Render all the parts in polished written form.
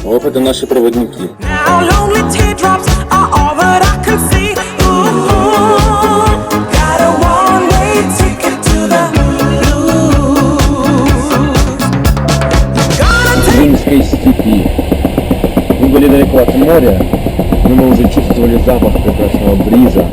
Вот это наши проводники. Римской степи. Мы были далеко от моря, но мы уже чувствовали запах прекрасного бриза.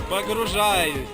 Погружаюсь.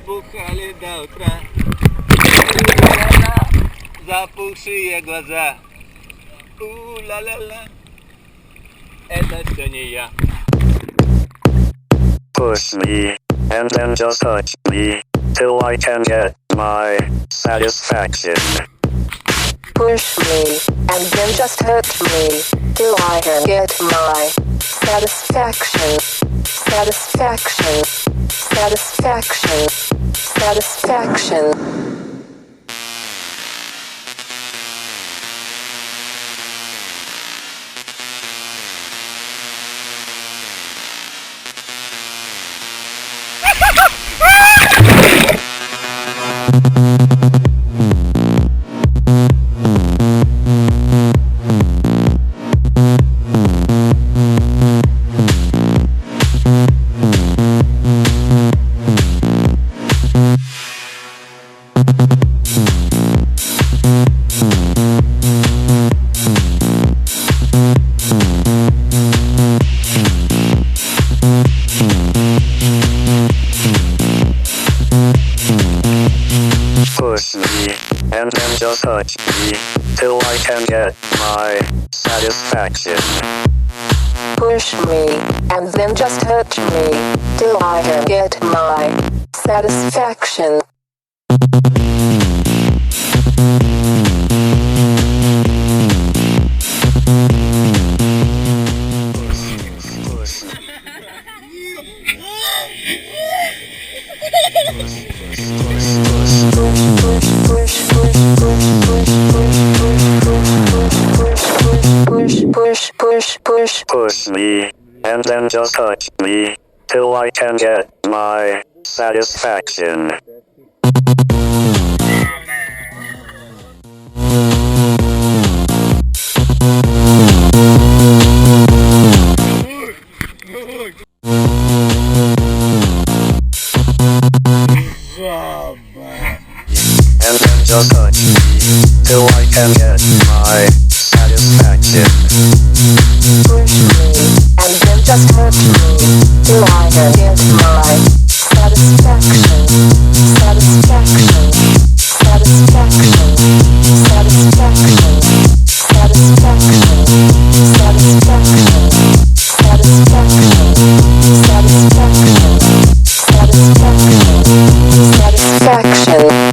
Бухали до утра, запухшие глаза. У-ла-ла-ла, это все не я. Push me, and then just touch me, till I can get my satisfaction. Push me, and then just hurt me, till I can get my satisfaction. Satisfaction. Satisfaction. Satisfaction. Push me, and then just touch me, till I can get my satisfaction. Push me, and then just hurt me, till I can get my satisfaction. Push, push, push, push, push, push, push, push, push, push. push me, and then just touch me, till I can get my satisfaction. And then just touch me, till I can get my satisfaction. Push me, and then just hurt me, till I can get my satisfaction. Satisfaction. Satisfaction. Satisfaction. Satisfaction. Satisfaction. Satisfaction. Satisfaction. Satisfaction.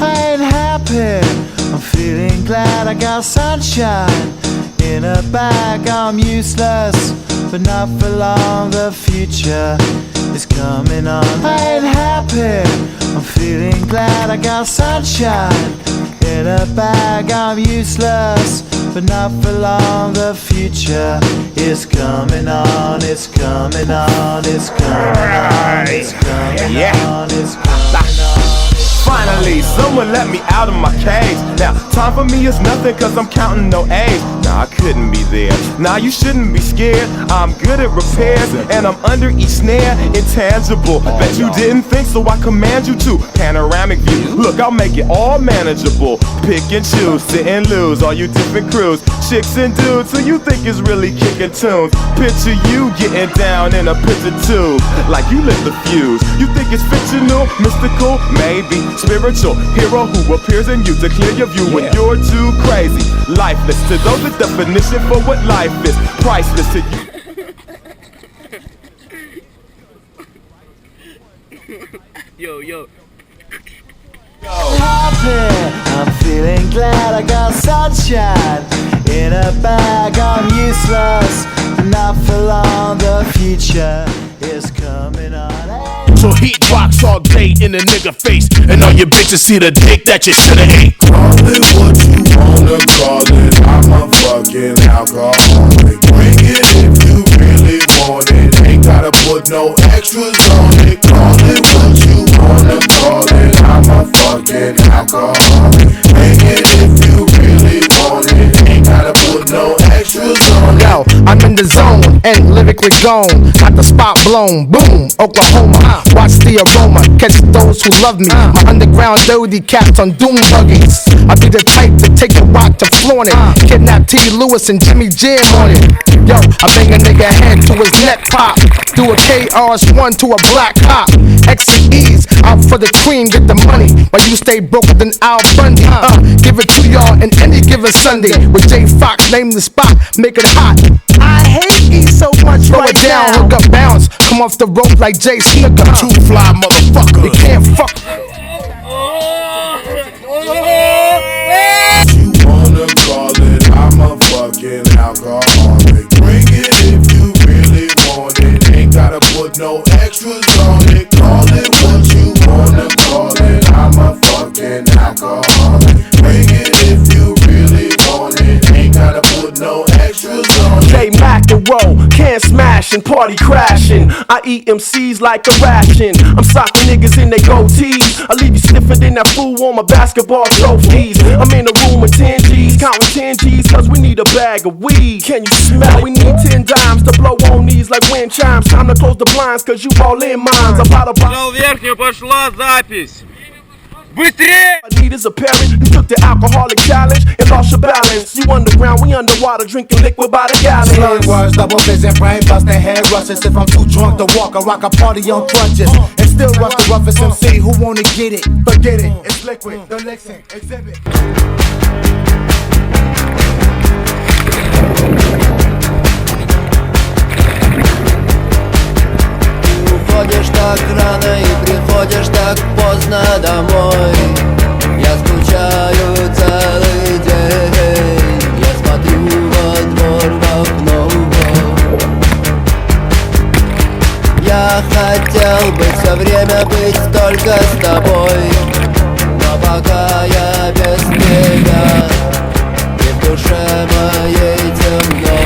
I ain't happy, I'm feeling glad I got sunshine in a bag. I'm useless, but not for long, the future is coming on. I ain't happy, I'm feeling glad I got sunshine in a bag. I'm useless, but not for long, the future is coming on. It's coming on, it's coming on, it's coming on, it's coming on. Finally, someone let me out of my cage. Now, time for me is nothing cause I'm counting no A's. Nah, I couldn't be there. Nah, you shouldn't be scared. I'm good at repairs and I'm under each snare. Intangible, bet you didn't think, so I command you to. Panoramic view, look, I'll make it all manageable. Pick and choose, sit and lose, all you different crews. Chicks and dudes who you think is really kicking tunes. Picture you getting down in a picture tube, like you lit the fuse. You think it's fictional, mystical, maybe spiritual hero who appears in you to clear your view when you're too crazy. Lifeless to those, the definition for what life is. Priceless to you. Yo. Happy, I'm feeling glad I got sunshine in a bag. I'm useless, not for long, the future is coming on. So heat box all day in a nigga face, and all your bitches see the dick that you shoulda ate. Call it what you wanna call it. I'm a fucking alcoholic. Bring it if you really want it. Ain't gotta put no extras on it. Call it what you wanna call it. I'm a fucking alcoholic. Bring it if you really want it. Ain't gotta put no extras on it. Yo, I'm in the zone and lyrically gone. Got the spot blown, boom, Oklahoma. Watch the aroma, catch those who love me. My underground dirty cats on doom buggies. I be the type to take a rock to flaunt it. Kidnap T. Lewis and Jimmy Jam on it. Yo, I bang a nigga head to his neck pop. Do a KRS-One to a black cop. X and E's out for the cream, get the money. While you stay broker than Al Bundy. Give it to y'all in any given Sunday. With J Fox, name the spot, make it hot. I hate E so much. Throw it down, hook up, bounce. Come off the rope like Jay Snooker. Too fly, motherfucker. You can't fuck. You wanna call it, I'm a fucking alcoholic. Bring it if you really want it. Ain't gotta put no extras on it. Call it what you wanna call it. I'm a fucking alcoholic. Bring it if you really want it. Ain't gotta put no extras on it. J Mac and roll, can't smash and party crashing. I eat MCs like a ration. I'm socking niggas in they goatees. I leave you stiffer than that fool on my basketball trophies. I'm in a room with 10 G's, counting 10 G's, cause we need a bag of weed. Can you smell? We need 10 dimes to blow on these like wind chimes. Time to close the blinds, cause you all in minds. About Канал верхняя пошла запись. Быстрее! I need is a parent. You took the alcoholic challenge and lost your balance. You underground, we underwater, drinking liquid by the gallon. Slurred words, double vision, brain busting, head rushes. If I'm too drunk to walk, I rock a party on crutches. And still rush the roughest MC who wanna get it. Forget it, it's liquid, the Nixon, exhibit. Уходишь так рано и приходишь так поздно домой. Я скучаю целый день, я смотрю во двор в окно. Я хотел бы все время быть только с тобой, но пока я без тебя, и в душе моей темно.